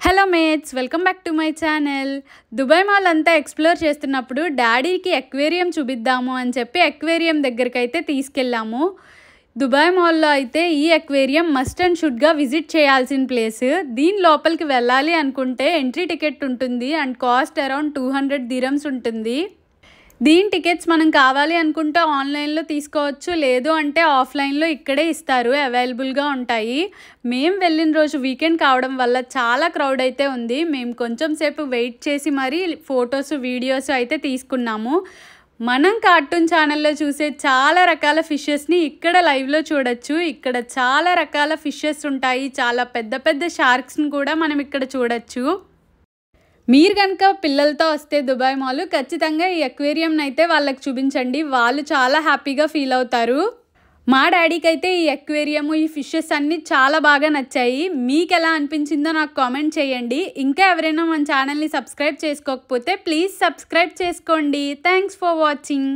Hello mates, welcome back to my channel. Dubai mall అంతా explore చేస్తున్నప్పుడు డాడీకి aquarium చూపిద్దాము అని చెప్పి అక్వేరియం దగ్గరికి అయితే తీసుకెళ్ళాము. దుబాయ్ మాల్లో అయితే ఈ అక్వేరియం మస్ట్ అండ్ షుడ్గా విజిట్ చేయాల్సిన ప్లేస్. దీని లోపలికి వెళ్ళాలి అనుకుంటే ఎంట్రీ టికెట్ ఉంటుంది అండ్ కాస్ట్ అరౌండ్ 200 dirhams ఉంటుంది. దీని టికెట్స్ మనం కావాలి అనుకుంటే ఆన్లైన్లో తీసుకోవచ్చు, లేదు అంటే ఆఫ్లైన్లో ఇక్కడే ఇస్తారు, అవైలబుల్గా ఉంటాయి. మేము వెళ్ళిన రోజు వీకెండ్ కావడం వల్ల చాలా క్రౌడ్ అయితే ఉంది. మేము కొంచెం సేపు వెయిట్ చేసి మరీ ఫొటోస్ వీడియోస్ అయితే తీసుకున్నాము. మనం కార్టూన్ ఛానల్లో చూసే చాలా రకాల ఫిషెస్ని ఇక్కడ లైవ్లో చూడొచ్చు. ఇక్కడ చాలా రకాల ఫిషెస్ ఉంటాయి, చాలా పెద్ద పెద్ద షార్క్స్ని కూడా మనం ఇక్కడ చూడొచ్చు. మీరు కనుక పిల్లలతో వస్తే దుబాయ్ మాల్ ఖచ్చితంగా ఈ అక్వేరియంని అయితే వాళ్ళకి చూపించండి, వాళ్ళు చాలా హ్యాపీగా ఫీల్ అవుతారు. మా డాడీకి అయితే ఈ అక్వేరియము, ఈ ఫిషెస్ అన్నీ చాలా బాగా నచ్చాయి. మీకు ఎలా అనిపించిందో నాకు కామెంట్ చేయండి. ఇంకా ఎవరైనా మన ఛానల్ని సబ్స్క్రైబ్ చేసుకోకపోతే ప్లీజ్ సబ్స్క్రైబ్ చేసుకోండి. Thanks for watching.